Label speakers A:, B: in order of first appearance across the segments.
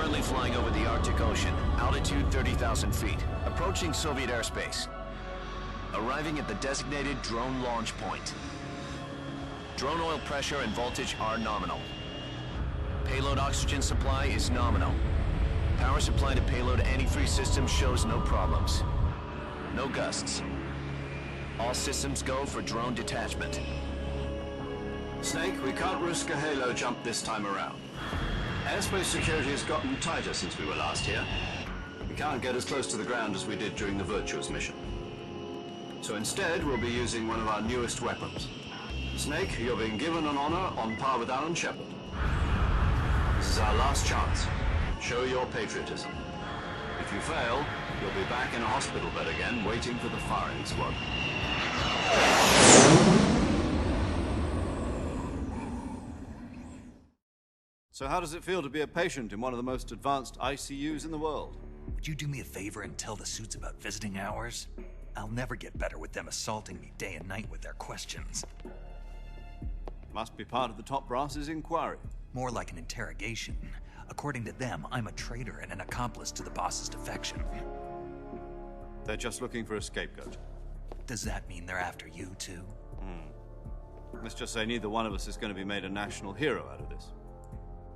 A: Currently flying over the Arctic Ocean, altitude 30,000 feet, approaching Soviet airspace. Arriving at the designated drone launch point. Drone oil pressure and voltage are nominal. Payload oxygen supply is nominal. Power supply to payload antifreeze system shows no problems. No gusts. All systems go for drone detachment.
B: Snake, we can't risk a halo jump this time around. Airspace security has gotten tighter since we were last here. We can't get as close to the ground as we did during the Virtuous mission. So instead, we'll be using one of our newest weapons. Snake, you're being given an honor on par with Alan Shepard. This is our last chance. Show your patriotism. If you fail, you'll be back in a hospital bed again, waiting for the firing squad.
C: So how does it feel to be a patient in one of the most advanced ICUs in the world?
D: Would you do me a favor and tell the suits about visiting hours? I'll never get better with them assaulting me day and night with their questions.
C: Must be part of the top brass's inquiry.
D: More like an interrogation. According to them, I'm a traitor and an accomplice to the boss's defection.
C: They're just looking for a scapegoat.
D: Does that mean they're after you, too?
C: Let's just say neither one of us is going to be made a national hero out of this.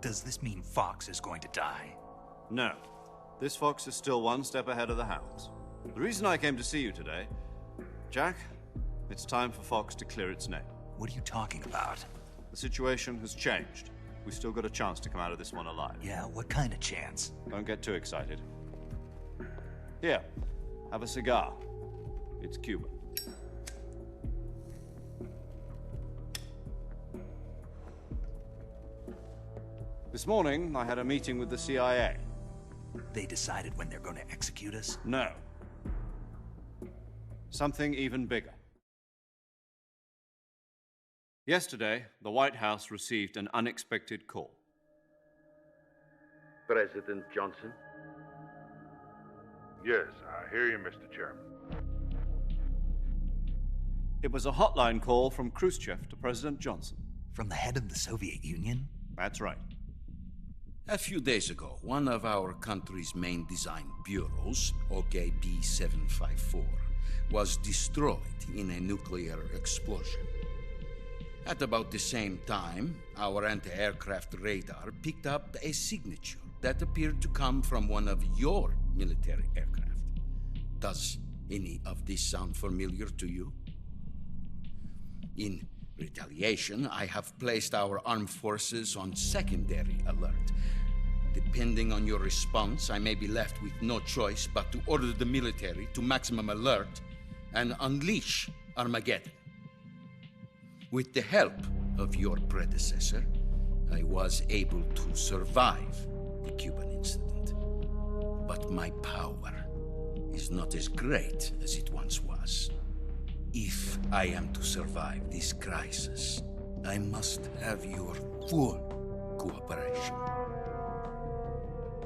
D: Does this mean Fox is going to die?
C: No. This fox is still one step ahead of the hounds. The reason I came to see you today, Jack, it's time for Fox to clear its name.
D: What are you talking about?
C: The situation has changed. We've still got a chance to come out of this one alive.
D: Yeah, what kind of chance?
C: Don't get too excited. Here, have a cigar. It's Cuban. This morning, I had a meeting with the CIA.
D: They decided when they're going to execute us?
C: No. Something even bigger. Yesterday, the White House received an unexpected call.
E: President Johnson?
F: Yes, I hear you, Mr. Chairman.
C: It was a hotline call from Khrushchev to President Johnson.
D: From the head of the Soviet Union?
C: That's right.
E: A few days ago, one of our country's main design bureaus, OKB 754, was destroyed in a nuclear explosion. At about the same time, our anti-aircraft radar picked up a signature that appeared to come from one of your military aircraft. Does any of this sound familiar to you? In retaliation, I have placed our armed forces on secondary alert. Depending on your response, I may be left with no choice but to order the military to maximum alert and unleash Armageddon. With the help of your predecessor, I was able to survive the Cuban incident. But my power is not as great as it once was. If I am to survive this crisis, I must have your full cooperation.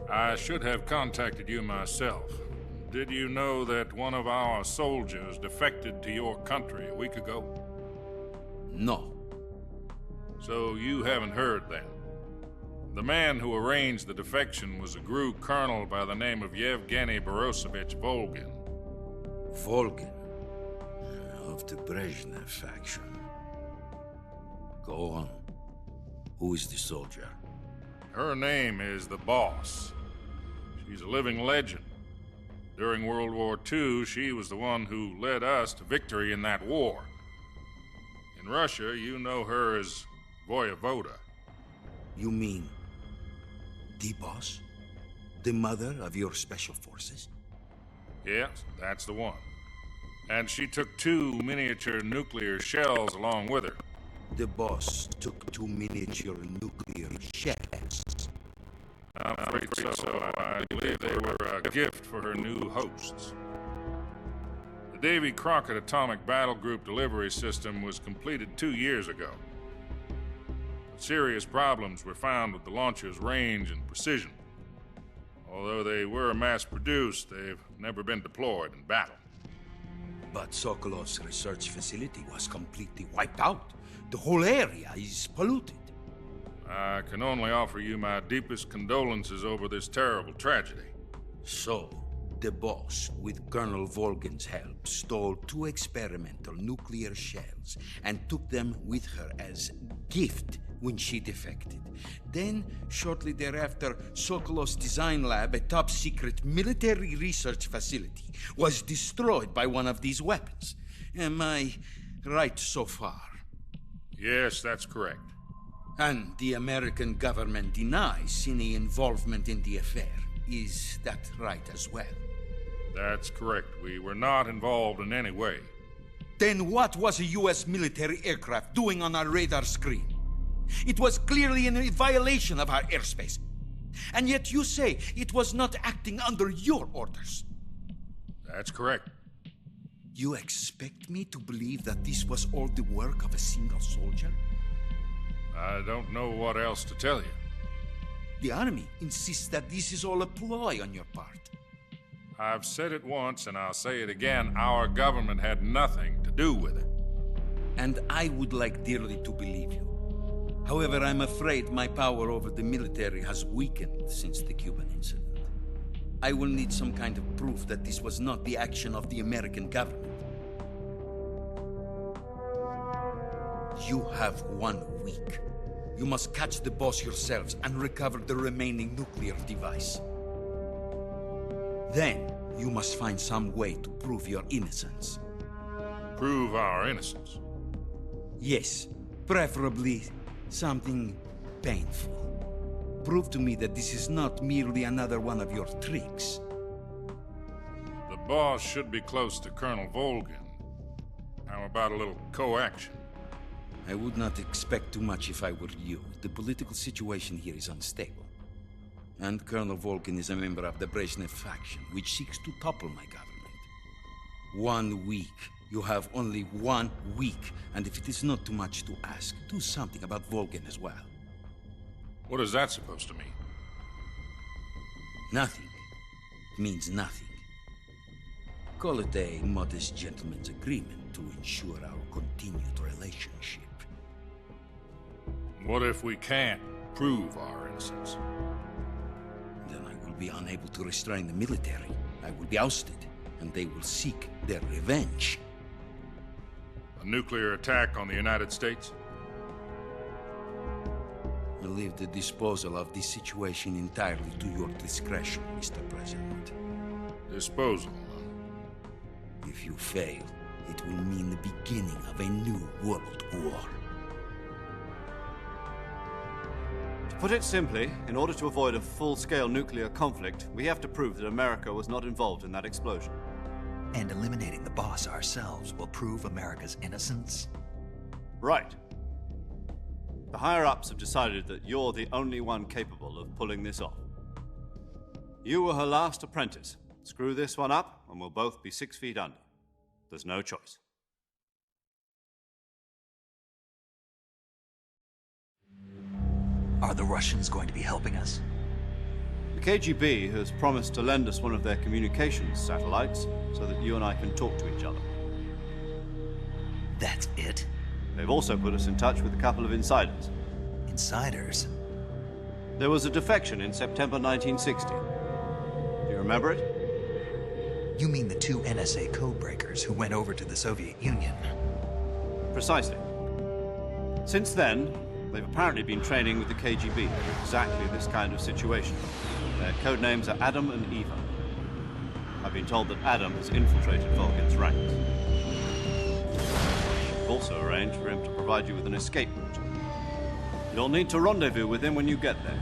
F: I should have contacted you myself. Did you know that one of our soldiers defected to your country a week ago?
E: No.
F: So you haven't heard then. The man who arranged the defection was a GRU colonel by the name of Yevgeny Borisovich Volgin.
E: Volgin, of the Brezhnev faction. Go on. Who is the soldier?
F: Her name is the Boss. She's a living legend. During World War II, she was the one who led us to victory in that war. In Russia, you know her as Voyevoda.
E: You mean the Boss? The mother of your special forces?
F: Yes, that's the one. And she took 2 miniature nuclear shells along with her.
E: The Boss took 2 miniature nuclear shells.
F: I'm afraid so. I believe they were a gift for her new hosts. The Davy Crockett Atomic Battle Group delivery system was completed 2 years ago. But serious problems were found with the launcher's range and precision. Although they were mass-produced, they've never been deployed in battle.
E: But Sokolov's research facility was completely wiped out. The whole area is polluted.
F: I can only offer you my deepest condolences over this terrible tragedy.
E: So, the boss, with Colonel Volgin's help, stole 2 experimental nuclear shells and took them with her as gift when she defected. Then, shortly thereafter, Sokolov's design lab, a top-secret military research facility, was destroyed by one of these weapons. Am I right so far?
F: Yes, that's correct.
E: And the American government denies any involvement in the affair. Is that right as well?
F: That's correct. We were not involved in any way.
E: Then what was a U.S. military aircraft doing on our radar screen? It was clearly in violation of our airspace. And yet you say it was not acting under your orders.
F: That's correct.
E: You expect me to believe that this was all the work of a single soldier?
F: I don't know what else to tell you.
E: The Army insists that this is all a ploy on your part.
F: I've said it once and I'll say it again. Our government had nothing to do with it.
E: And I would like dearly to believe you. However, I'm afraid my power over the military has weakened since the Cuban incident. I will need some kind of proof that this was not the action of the American government. You have 1 week. You must catch the boss yourselves and recover the remaining nuclear device. Then, you must find some way to prove your innocence.
F: Prove our innocence.
E: Yes, preferably something painful. Prove to me that this is not merely another one of your tricks.
F: The boss should be close to Colonel Volgin. How about a little co-action?
E: I would not expect too much if I were you. The political situation here is unstable. And Colonel Volgin is a member of the Brezhnev faction, which seeks to topple my government. 1 week. You have only 1 week. And if it is not too much to ask, do something about Volgin as well.
F: What is that supposed to mean?
E: Nothing. It means nothing. Call it a modest gentleman's agreement to ensure our continued relationship.
F: What if we can't prove our innocence?
E: Then I will be unable to restrain the military. I will be ousted, and they will seek their revenge.
F: A nuclear attack on the United States?
E: I leave the disposal of this situation entirely to your discretion, Mr. President.
F: Disposal.
E: If you fail, it will mean the beginning of a new world war.
C: To put it simply, in order to avoid a full-scale nuclear conflict, we have to prove that America was not involved in that explosion.
D: And eliminating the boss ourselves will prove America's innocence?
C: Right. The higher-ups have decided that you're the only one capable of pulling this off. You were her last apprentice. Screw this one up, and we'll both be 6 feet under. There's no choice.
D: Are the Russians going to be helping us?
C: The KGB has promised to lend us one of their communications satellites so that you and I can talk to each other.
D: That's it?
C: They've also put us in touch with a couple of insiders.
D: Insiders?
C: There was a defection in September 1960. Do you remember it?
D: You mean the 2 NSA codebreakers who went over to the Soviet Union?
C: Precisely. Since then, they've apparently been training with the KGB for exactly this kind of situation. Their code names are Adam and Eva. I've been told that Adam has infiltrated Volgin's ranks. I've also arranged for him to provide you with an escape route. You'll need to rendezvous with him when you get there.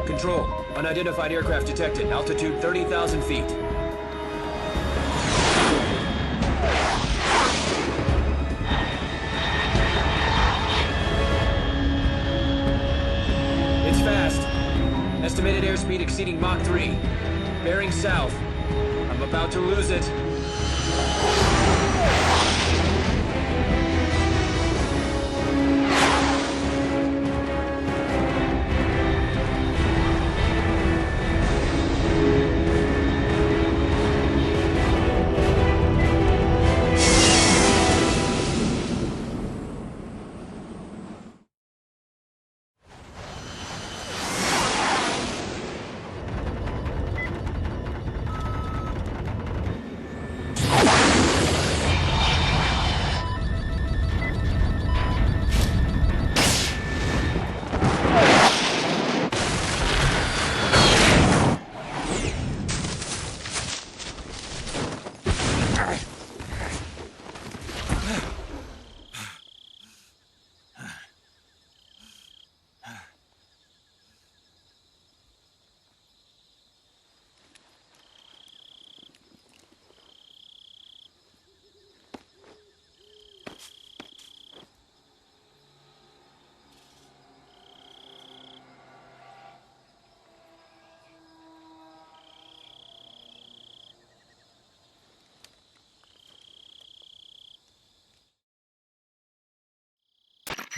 G: Control. Unidentified aircraft detected. Altitude 30,000 feet. It's fast. Estimated airspeed exceeding Mach 3. Bearing south. I'm about to lose it.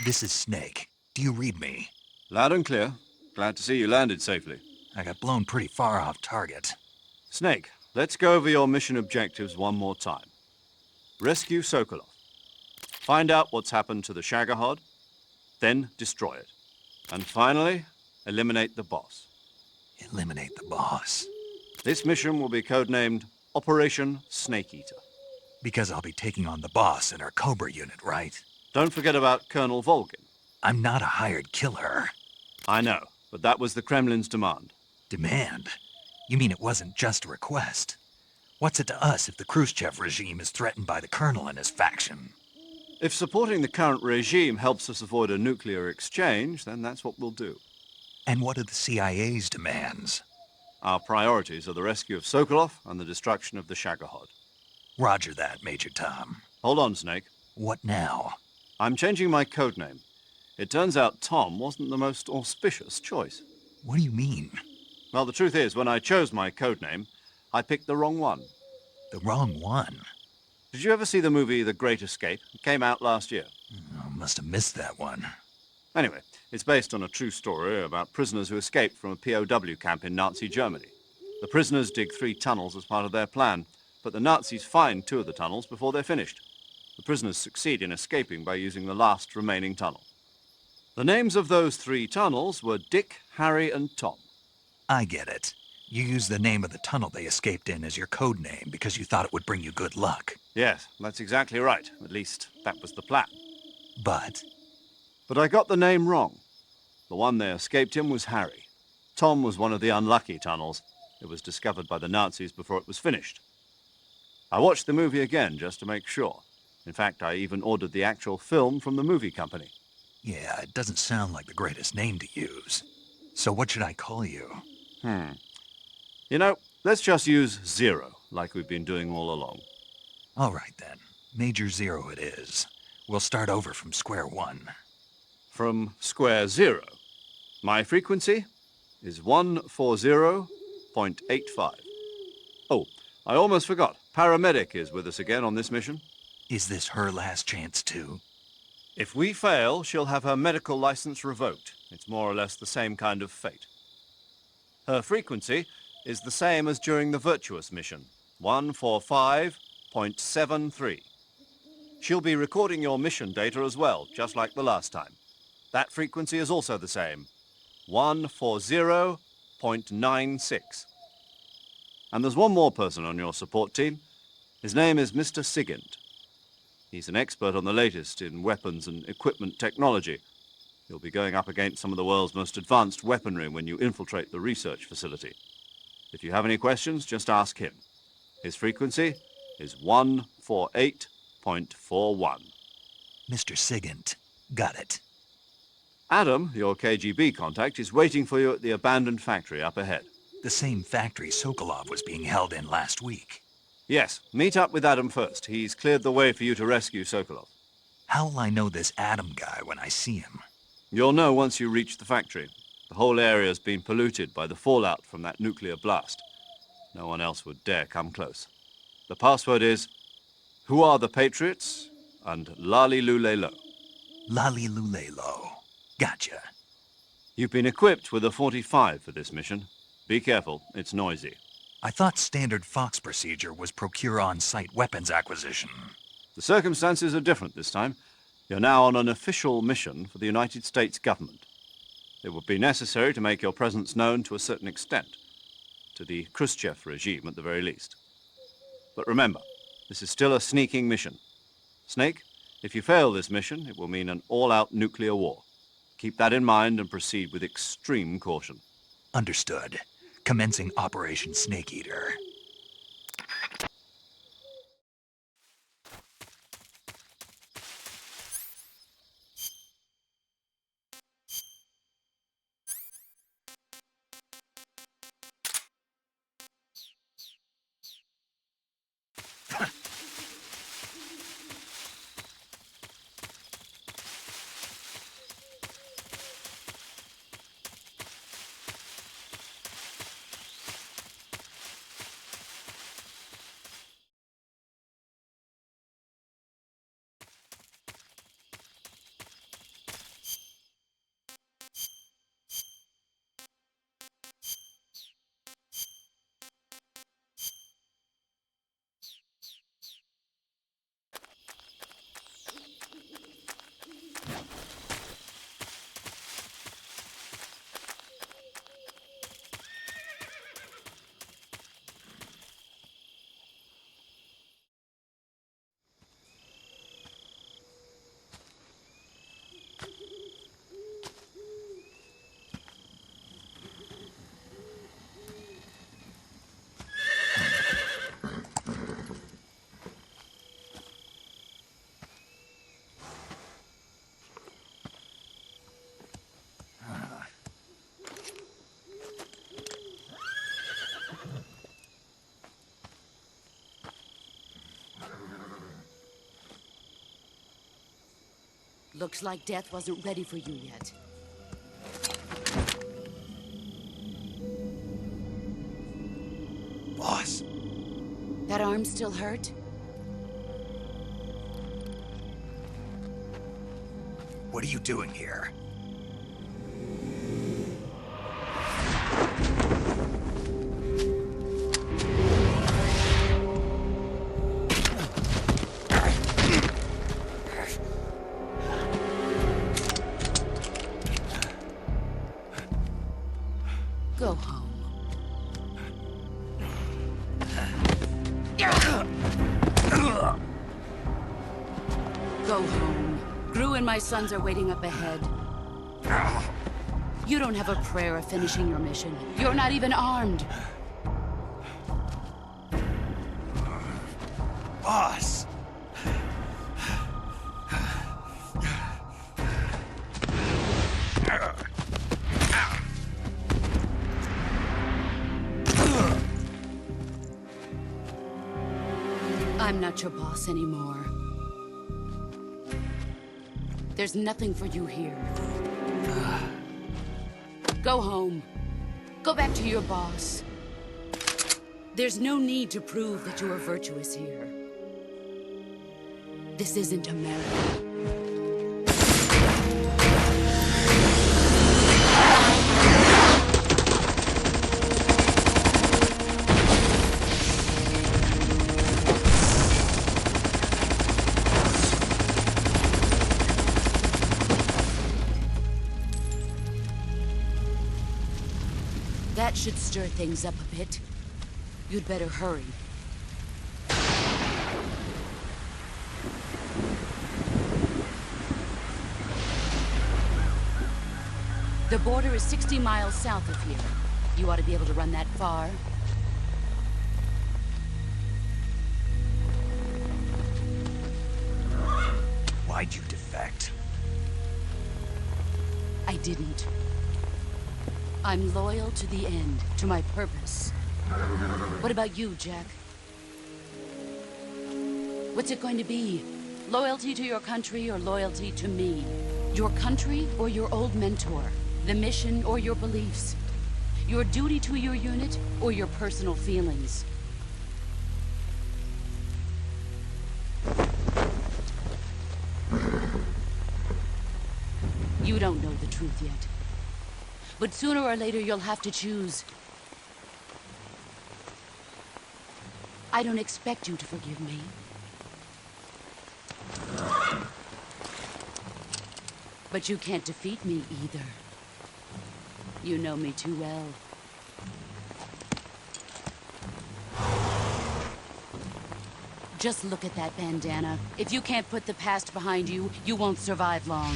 D: This is Snake. Do you read me?
C: Loud and clear. Glad to see you landed safely.
D: I got blown pretty far off target.
C: Snake, let's go over your mission objectives one more time. Rescue Sokolov. Find out what's happened to the Shagohod, then destroy it. And finally, eliminate the boss.
D: Eliminate the boss.
C: This mission will be codenamed Operation Snake Eater.
D: Because I'll be taking on the boss in our Cobra unit, right?
C: Don't forget about Colonel Volgin.
D: I'm not a hired killer.
C: I know, but that was the Kremlin's demand.
D: Demand? You mean it wasn't just a request? What's it to us if the Khrushchev regime is threatened by the Colonel and his faction?
C: If supporting the current regime helps us avoid a nuclear exchange, then that's what we'll do.
D: And what are the CIA's demands?
C: Our priorities are the rescue of Sokolov and the destruction of the Shagohod.
D: Roger that, Major Tom.
C: Hold on, Snake.
D: What now?
C: I'm changing my codename. It turns out Tom wasn't the most auspicious choice.
D: What do you mean?
C: Well, the truth is, when I chose my codename, I picked the wrong one.
D: The wrong one?
C: Did you ever see the movie The Great Escape? It came out last year.
D: I must have missed that one.
C: Anyway, it's based on a true story about prisoners who escaped from a POW camp in Nazi Germany. The prisoners dig 3 tunnels as part of their plan, but the Nazis find 2 of the tunnels before they're finished. The prisoners succeed in escaping by using the last remaining tunnel. The names of those 3 tunnels were Dick, Harry, and Tom.
D: I get it. You used the name of the tunnel they escaped in as your code name because you thought it would bring you good luck.
C: Yes, that's exactly right. At least, that was the plan.
D: But
C: But I got the name wrong. The one they escaped in was Harry. Tom was one of the unlucky tunnels. It was discovered by the Nazis before it was finished. I watched the movie again just to make sure. In fact, I even ordered the actual film from the movie company.
D: yeah, it doesn't sound like the greatest name to use. So what should I call you?
C: You know, let's just use Zero, like we've been doing all along.
D: All right then. Major Zero it is. We'll start over from square one.
C: From square 0. My frequency is 140.85. Oh, I almost forgot. Paramedic is with us again on this mission.
D: Is this her last chance too?
C: If we fail, she'll have her medical license revoked. It's more or less the same kind of fate. Her frequency is the same as during the Virtuous mission, 145.73. She'll be recording your mission data as well, just like the last time. That frequency is also the same, 140.96. And there's one more person on your support team. His name is Mr. Sigint. He's an expert on the latest in weapons and equipment technology. You'll be going up against some of the world's most advanced weaponry when you infiltrate the research facility. If you have any questions, just ask him. His frequency is 148.41.
D: Mr. Sigint. Got it.
C: Adam, your KGB contact, is waiting for you at the abandoned factory up ahead.
D: The same factory Sokolov was being held in last week.
C: Yes, meet up with Adam first. He's cleared the way for you to rescue Sokolov.
D: How will I know this Adam guy when I see him?
C: You'll know once you reach the factory. The whole area's been polluted by the fallout from that nuclear blast. No one else would dare come close. The password is, "Who are the Patriots?" and "Lali Lule Lo."
D: Lali Lulelo. Gotcha.
C: You've been equipped with a 45 for this mission. Be careful, it's noisy.
D: I thought standard Fox procedure was procure on-site weapons acquisition.
C: The circumstances are different this time. You're now on an official mission for the United States government. It would be necessary to make your presence known to a certain extent, to the Khrushchev regime at the very least. But remember, this is still a sneaking mission. Snake, if you fail this mission, it will mean an all-out nuclear war. Keep that in mind and proceed with extreme caution.
D: Understood. Commencing Operation Snake Eater.
H: Looks like death wasn't ready for you yet.
D: Boss,
H: That arm still hurt?
D: what are you doing here?
H: Go home. Go home. Gru and my sons are waiting up ahead. You don't have a prayer of finishing your mission. You're not even armed.
D: Boss!
H: I'm not your boss anymore. There's nothing for you here. Go home. Go back to your boss. There's no need to prove that you are virtuous here. This isn't America. That should stir things up a bit. You'd better hurry. The border is 60 miles south of here. You ought to be able to run that far.
D: Why'd you defect?
H: I didn't. I'm loyal to the end, to my purpose. What about you, Jack? What's it going to be? Loyalty to your country or loyalty to me? Your country or your old mentor? The mission or your beliefs? Your duty to your unit or your personal feelings? You don't know the truth yet. But sooner or later, you'll have to choose. I don't expect you to forgive me. But you can't defeat me either. You know me too well. Just look at that bandana. If you can't put the past behind you, you won't survive long.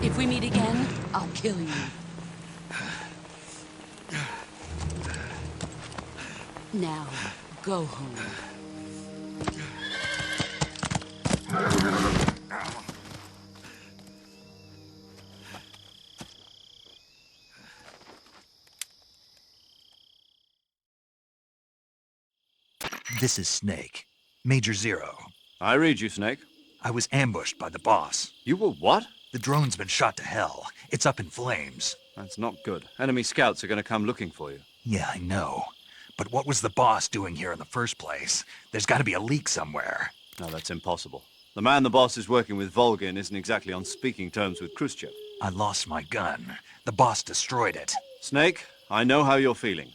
H: If we meet again, I'll kill you. Now, go home.
D: This is Snake. Major Zero.
C: I read you, Snake.
D: I was ambushed by the boss.
C: You were what?
D: The drone's been shot to hell. It's up in flames.
C: That's not good. Enemy scouts are going to come looking for you.
D: Yeah, I know. But what was the boss doing here in the first place? There's got to be a leak somewhere.
C: No, that's impossible. The man the boss is working with, Volgin, isn't exactly on speaking terms with Khrushchev.
D: I lost my gun. The boss destroyed it.
C: Snake, I know how you're feeling.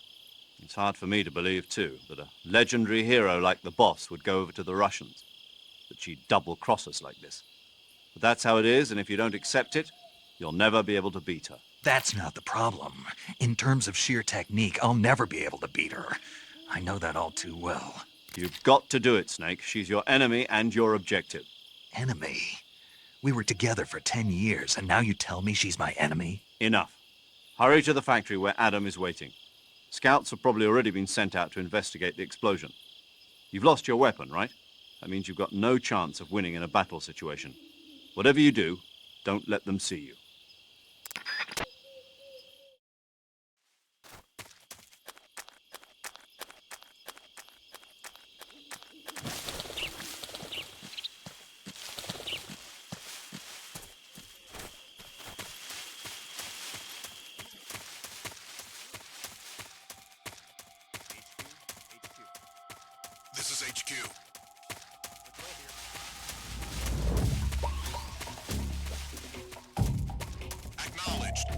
C: It's hard for me to believe, too, that a legendary hero like the boss would go over to the Russians. That she'd double-cross us like this. But that's how it is, and if you don't accept it, you'll never be able to beat her.
D: That's not the problem. In terms of sheer technique, I'll never be able to beat her. I know that all too well.
C: You've got to do it, Snake. She's your enemy and your objective.
D: Enemy? We were together for 10 years, and now you tell me she's my enemy?
C: Enough. Hurry to the factory where Adam is waiting. Scouts have probably already been sent out to investigate the explosion. You've lost your weapon, right? That means you've got no chance of winning in a battle situation. Whatever you do, don't let them see you.
I: This is HQ. Acknowledged.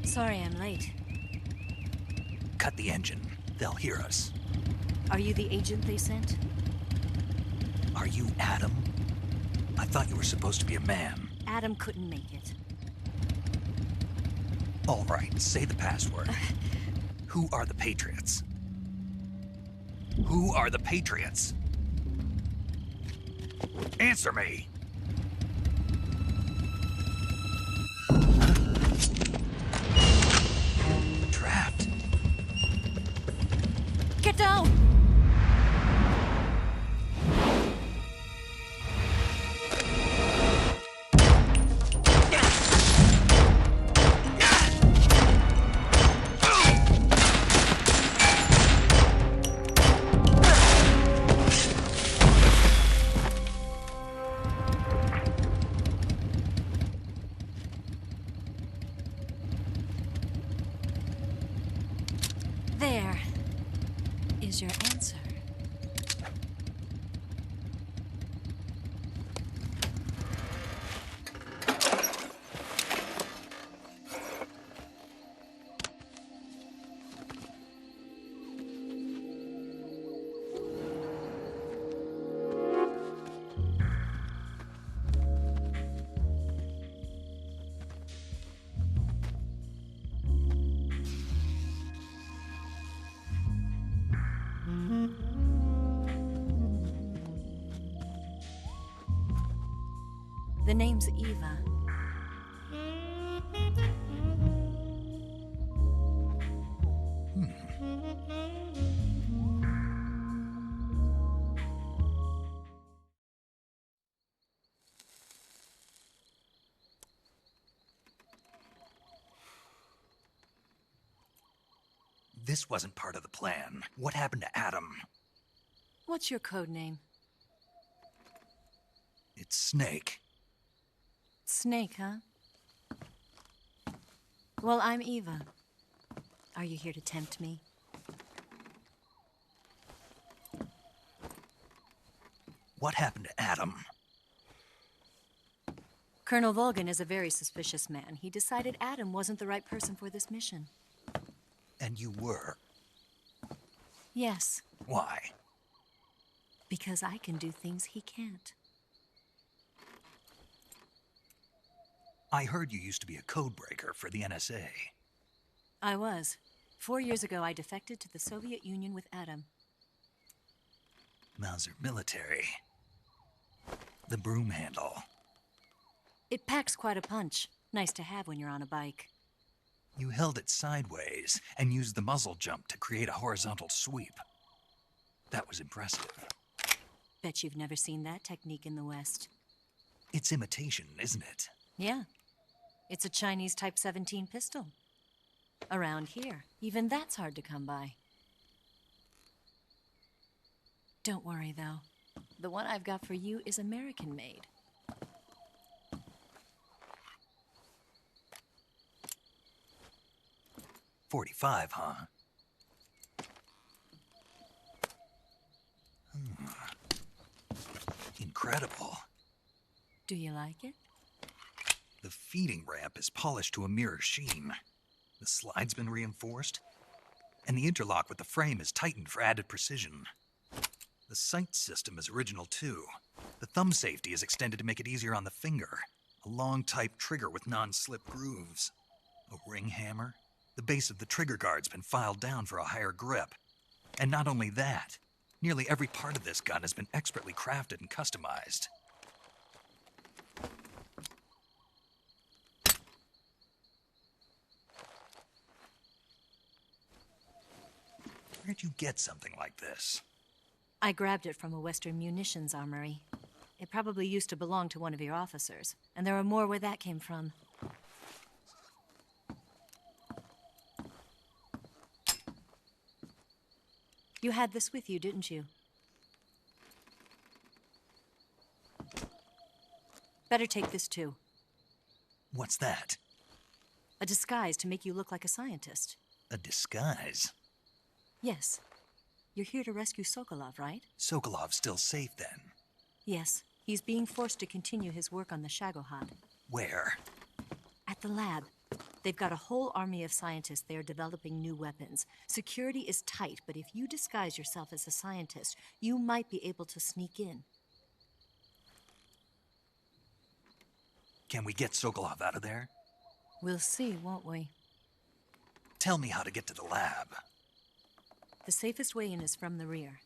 J: Sorry I'm late.
D: Cut the engine. They'll hear us.
J: Are you the agent they sent?
D: Are you Adam? I thought you were supposed to be a man.
J: Adam couldn't make it.
D: All right, say the password. Who are the Patriots? Who are the Patriots? Answer me! Trapped.
J: Get down! There is your answer. The name's Eva.
D: This wasn't part of the plan. What happened to Adam?
J: What's your code name?
D: It's Snake.
J: Snake, huh? Well, I'm Eva. Are you here to tempt me?
D: What happened to Adam?
J: Colonel Volgan is a very suspicious man. He decided Adam wasn't the right person for this mission.
D: And you were?
J: Yes,
D: Why?
J: because I can do things he can't.
D: I heard you used to be a codebreaker for the NSA.
J: I was. 4 years ago, I defected to the Soviet Union with Adam.
D: Mauser military. The broom handle.
J: It packs quite a punch. Nice to have when you're on a bike.
D: You held it sideways and used the muzzle jump to create a horizontal sweep. That was impressive.
J: Bet you've never seen that technique in the West.
D: It's imitation, isn't it?
J: Yeah. It's a Chinese Type 17 pistol. Around here, even that's hard to come by. Don't worry, though. The one I've got for you is American-made.
D: .45, huh? Incredible.
J: Do you like it?
D: The feeding ramp is polished to a mirror sheen. The slide's been reinforced, and the interlock with the frame is tightened for added precision. The sight system is original too. The thumb safety is extended to make it easier on the finger. A long type trigger with non-slip grooves. A ring hammer. The base of the trigger guard's been filed down for a higher grip. And not only that, nearly every part of this gun has been expertly crafted and customized. Where'd you get something like this?
J: I grabbed it from a Western munitions armory. It probably used to belong to one of your officers, and there are more where that came from. You had this with you, didn't you? Better take this too.
D: What's that?
J: A disguise to make you look like a scientist.
D: A disguise?
J: Yes. You're here to rescue Sokolov, right?
D: Sokolov's still safe then?
J: Yes. He's being forced to continue his work on the Shagohod.
D: Where?
J: At the lab. They've got a whole army of scientists there developing new weapons. Security is tight, but if you disguise yourself as a scientist, you might be able to sneak in.
D: Can we get Sokolov out of there?
J: We'll see, won't we?
D: Tell me how to get to the lab.
J: The safest way in is from the rear.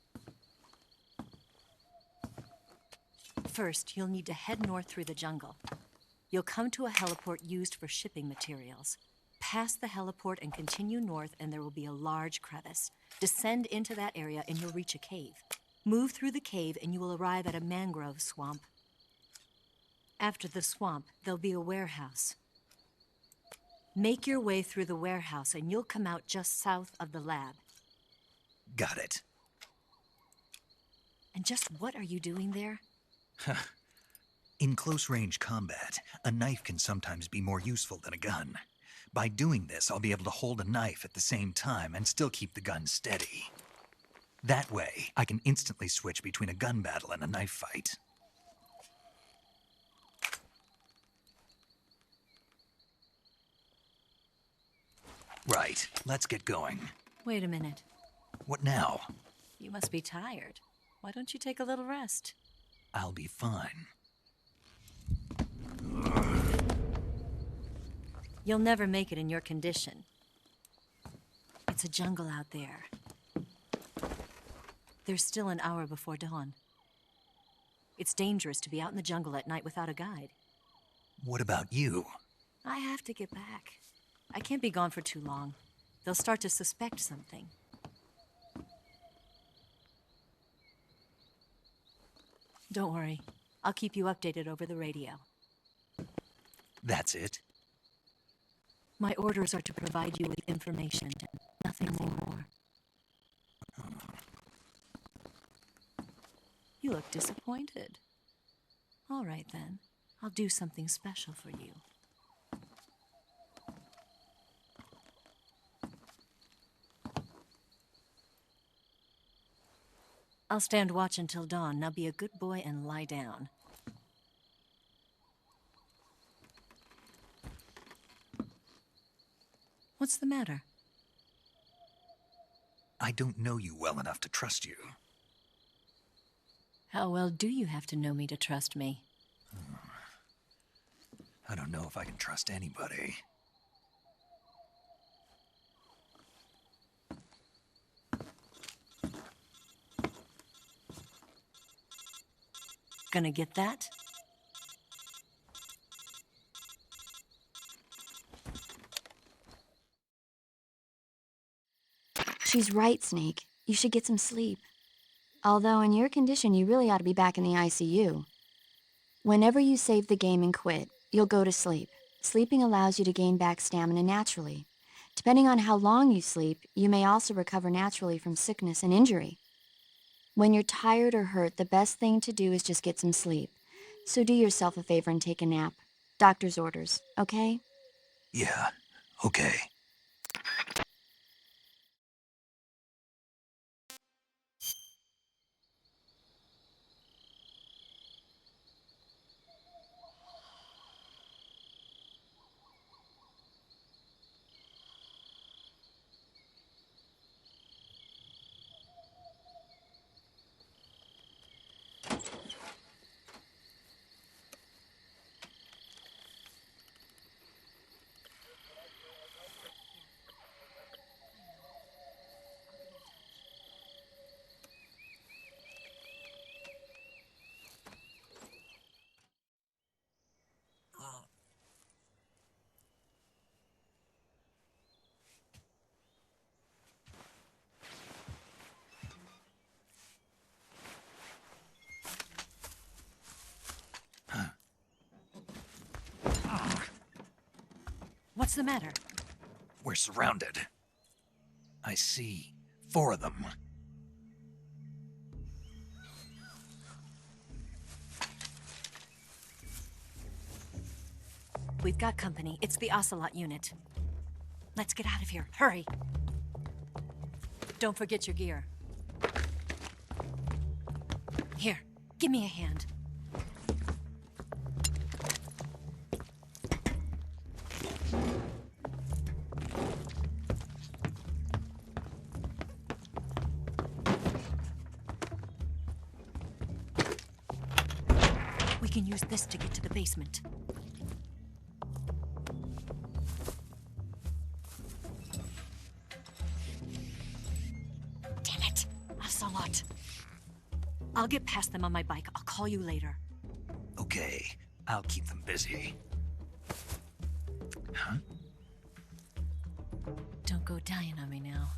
J: First, you'll need to head north through the jungle. You'll come to a heliport used for shipping materials. Pass the heliport and continue north, and there will be a large crevice. Descend into that area, and you'll reach a cave. Move through the cave, and you will arrive at a mangrove swamp. After the swamp, there'll be a warehouse. Make your way through the warehouse, and you'll come out just south of the lab.
D: Got it.
J: And just what are you doing there?
D: In close-range combat, a knife can sometimes be more useful than a gun. By doing this, I'll be able to hold a knife at the same time and still keep the gun steady. That way, I can instantly switch between a gun battle and a knife fight. Right, let's get going.
J: Wait a minute.
D: What now?
J: You must be tired. Why don't you take a little rest?
D: I'll be fine.
J: You'll never make it in your condition. It's a jungle out there. There's still an hour before dawn. It's dangerous to be out in the jungle at night without a guide.
D: What about you?
J: I have to get back. I can't be gone for too long. They'll start to suspect something. Don't worry. I'll keep you updated over the radio.
D: That's it?
J: My orders are to provide you with information, nothing more. You look disappointed. All right, then. I'll do something special for you. I'll stand watch until dawn. Now be a good boy and lie down. What's the matter?
D: I don't know you well enough to trust you.
J: How well do you have to know me to trust me?
D: I don't know if I can trust anybody.
J: Gonna get that?
K: She's right, Snake. You should get some sleep. Although in your condition, you really ought to be back in the ICU. Whenever you save the game and quit, you'll go to sleep. Sleeping allows you to gain back stamina naturally. Depending on how long you sleep, you may also recover naturally from sickness and injury. When you're tired or hurt, the best thing to do is just get some sleep. So do yourself a favor and take a nap. Doctor's orders, okay?
D: Yeah, okay.
J: What's the matter?
D: We're surrounded. I see 4 of them.
J: We've got company. It's the Ocelot unit. Let's get out of here. Hurry! Don't forget your gear. Here, give me a hand. We can use this to get to the basement. Damn it! Ocelot. I'll get past them on my bike. I'll call you later.
D: Okay, I'll keep them busy. Huh?
J: Don't go dying on me now.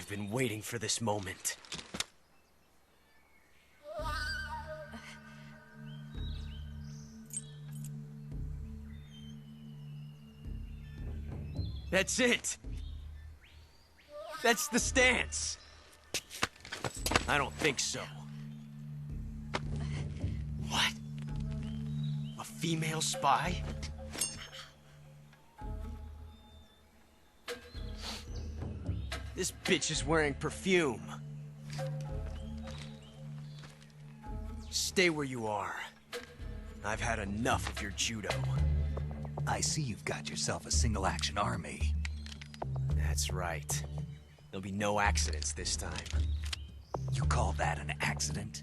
L: I've been waiting for this moment. That's it! That's the stance! I don't think so. What? A female spy? This bitch is wearing perfume. Stay where you are. I've had enough of your judo.
D: I see you've got yourself a single-action army.
L: That's right. There'll be no accidents this time.
D: You call that an accident?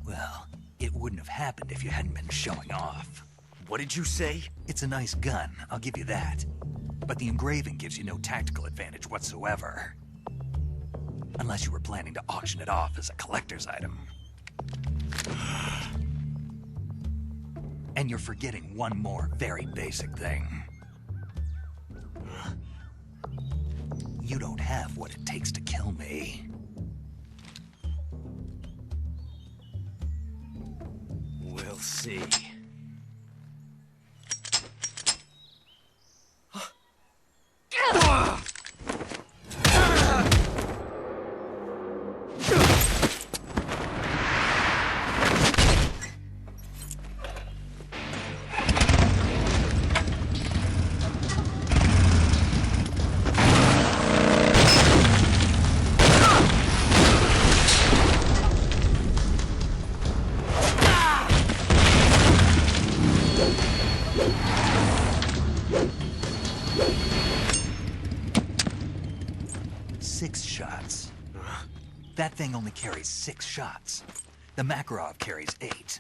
D: Well, it wouldn't have happened if you hadn't been showing off.
L: What did you say?
D: It's a nice gun, I'll give you that. But the engraving gives you no tactical advantage whatsoever. Unless you were planning to auction it off as a collector's item. And you're forgetting one more very basic thing. You don't have what it takes to kill me.
L: We'll see.
D: That thing only carries 6 shots. The Makarov carries 8.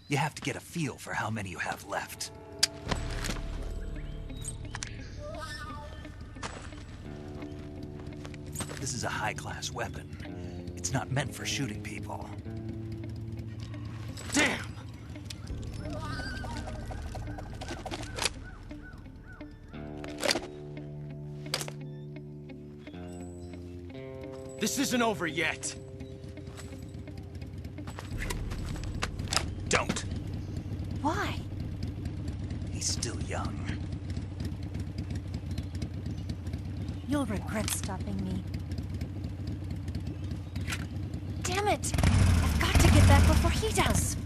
D: You have to get a feel for how many you have left. This is a high-class weapon. It's not meant for shooting people.
L: Damn! This isn't over yet.
D: Don't.
J: Why?
D: He's still young.
J: You'll regret stopping me. Damn it! I've got to get back before he does.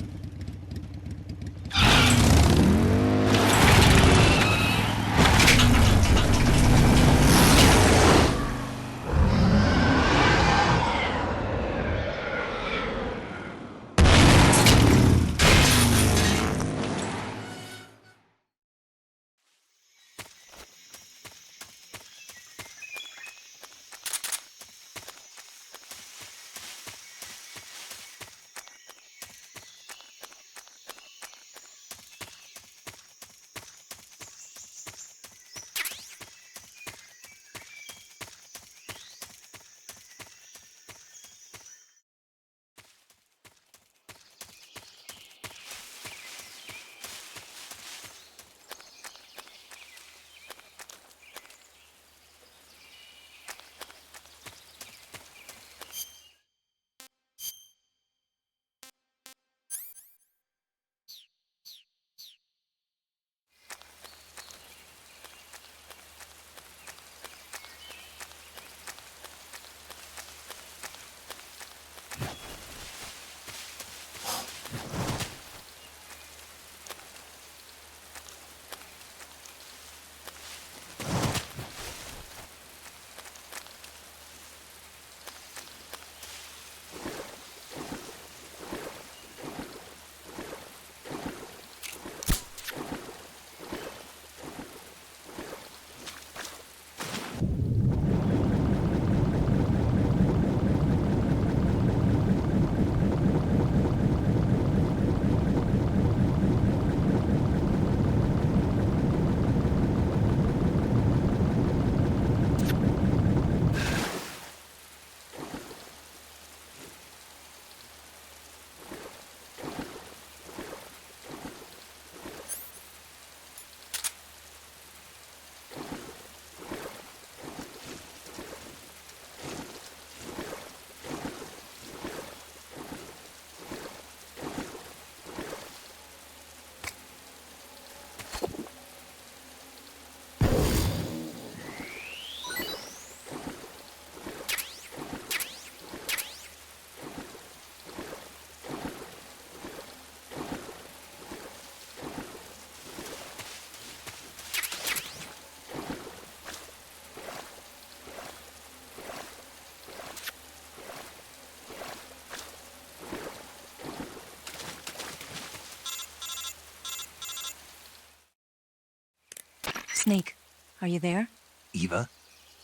J: Snake, are you there?
D: Eva,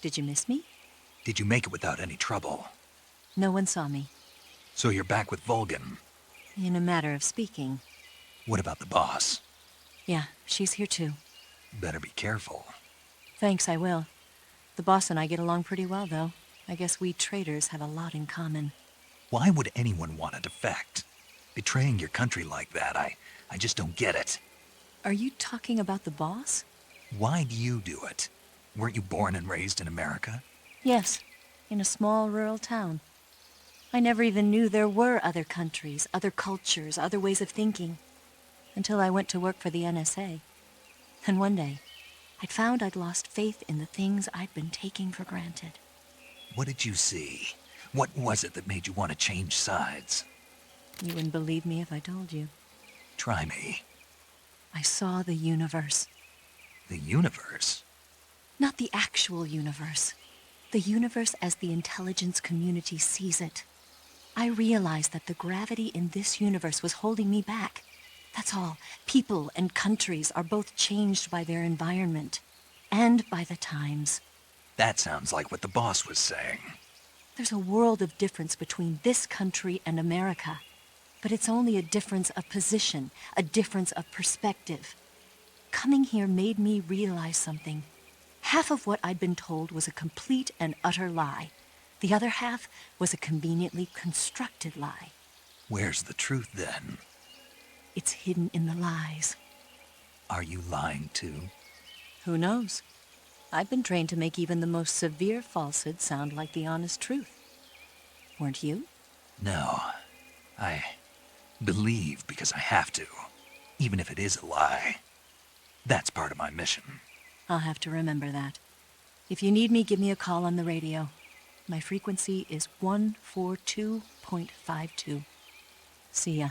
J: Did you miss me?
D: did you make it without any trouble?
J: No one saw me.
D: So you're back with Vulcan.
J: In a matter of speaking.
D: What about the boss?
J: Yeah, she's here too.
D: Better be careful.
J: Thanks, I will. The boss and I get along pretty well, though. I guess we traitors have a lot in common.
D: Why would anyone want to defect? Betraying your country like that, I just don't get it.
J: Are you talking about the boss?
D: Why do you do it? Weren't you born and raised in America?
J: Yes, in a small rural town. I never even knew there were other countries, other cultures, other ways of thinking, until I went to work for the NSA. And one day, I'd found I'd lost faith in the things I'd been taking for granted.
D: What did you see? What was it that made you want to change sides?
J: You wouldn't believe me if I told you.
D: Try me.
J: I saw the universe.
D: The universe?
J: Not the actual universe. The universe as the intelligence community sees it. I realized that the gravity in this universe was holding me back. That's all. People and countries are both changed by their environment. And by the times.
D: That sounds like what the boss was saying.
J: There's a world of difference between this country and America. But it's only a difference of position, a difference of perspective. Coming here made me realize something. Half of what I'd been told was a complete and utter lie. The other half was a conveniently constructed lie.
D: Where's the truth, then?
J: It's hidden in the lies.
D: Are you lying, too?
J: Who knows? I've been trained to make even the most severe falsehood sound like the honest truth. Weren't you?
D: No. I believe because I have to, even if it is a lie. That's part of my mission.
J: I'll have to remember that. If you need me, give me a call on the radio. My frequency is 142.52. See ya.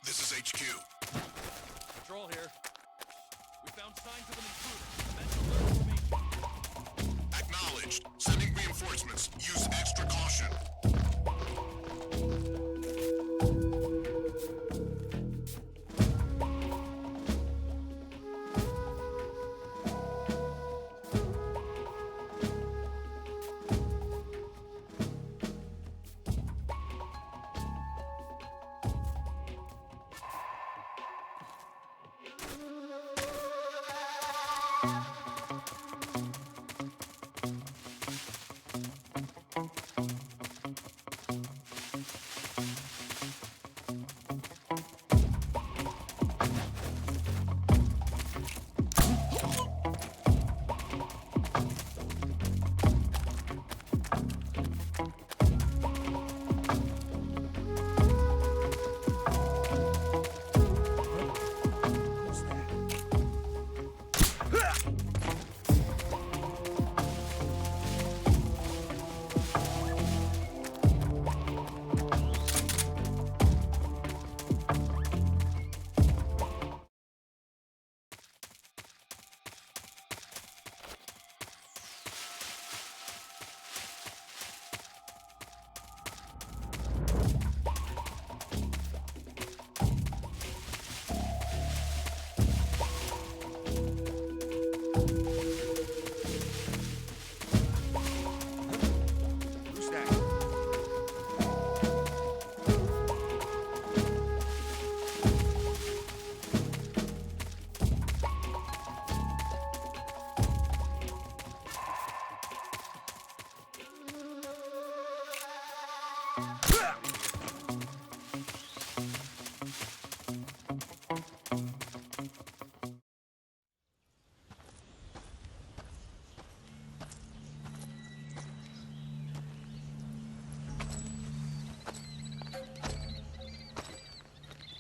I: This is HQ.
M: Control here. We found signs of an intruder. Commence alert formation.
I: Acknowledged. Sending reinforcements. Use extra caution.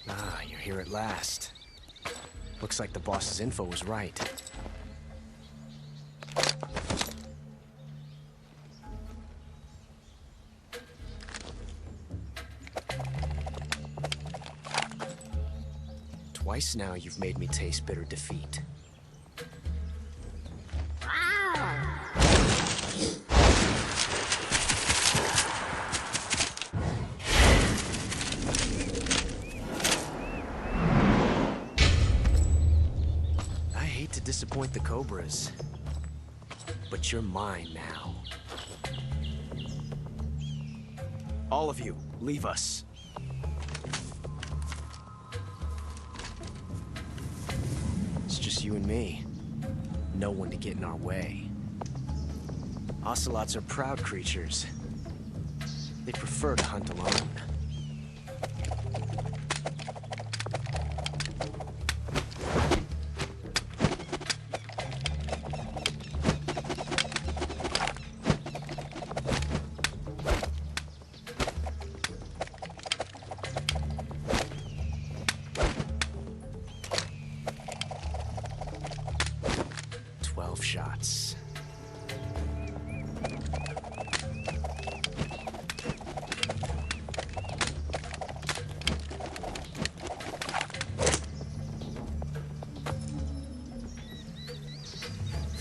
L: Ah, you're here at last. Looks like the boss's info was right. Twice now you've made me taste bitter defeat. I hate to disappoint the Cobras, but you're mine now. All of you, leave us. It's just you and me. No one to get in our way. Ocelots are proud creatures. They prefer to hunt alone. Shots.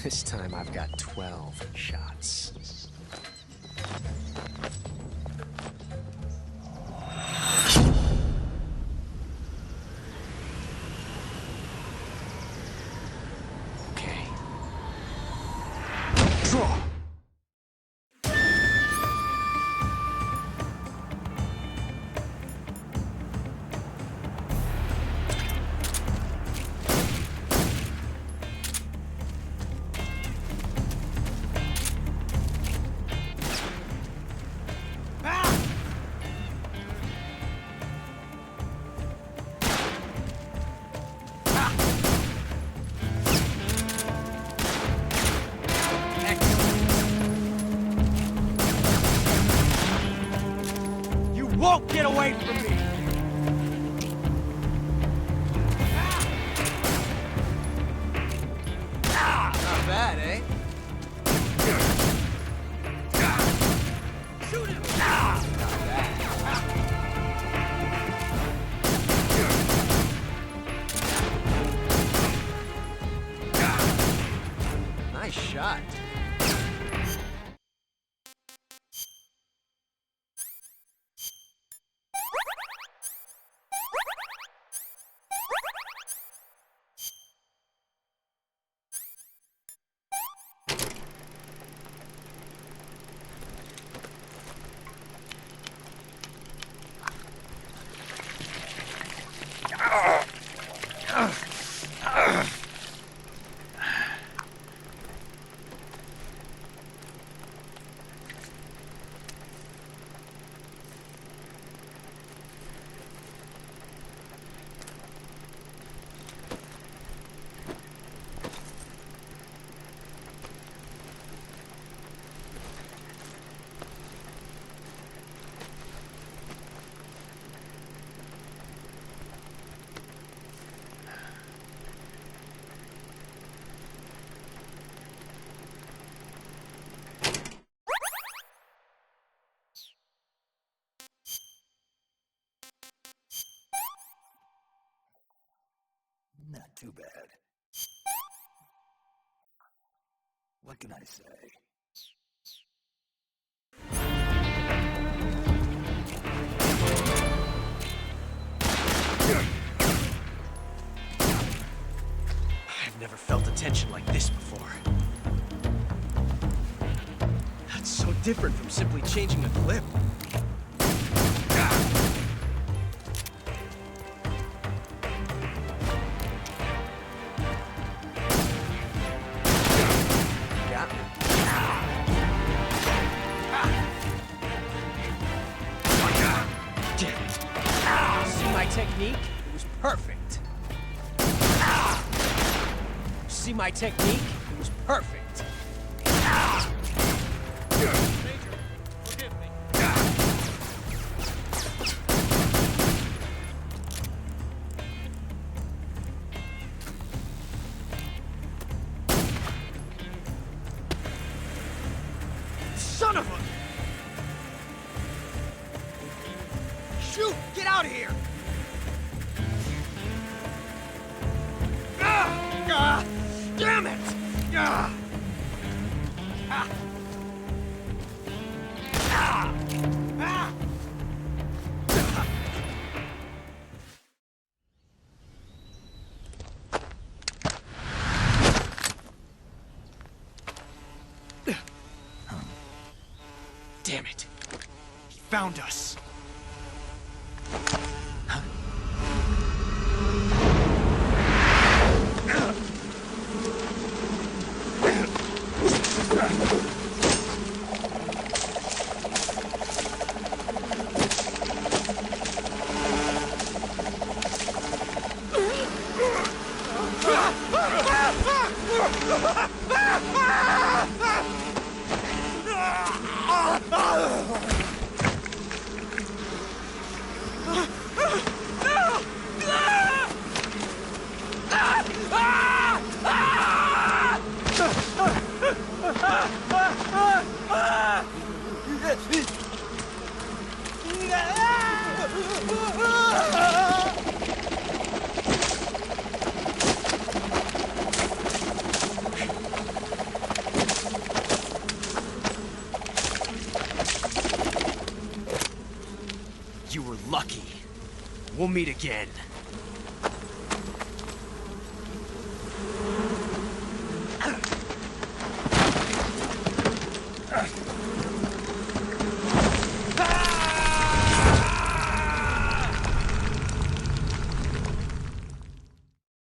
L: This time I've got 12 shots.
N: Won't get away from me!
L: Not bad, eh?
N: Shoot him!
L: Not bad. Nice shot.
D: Not too bad. What can I say?
L: I've never felt a tension like this before. That's so different from simply changing a clip. Technique? It was perfect. See my technique? It was perfect.
M: Major, forgive me.
N: of here! Damn it! Ah! Ah! Ah! Ah!
L: Damn it. He found us. You were lucky. We'll meet again.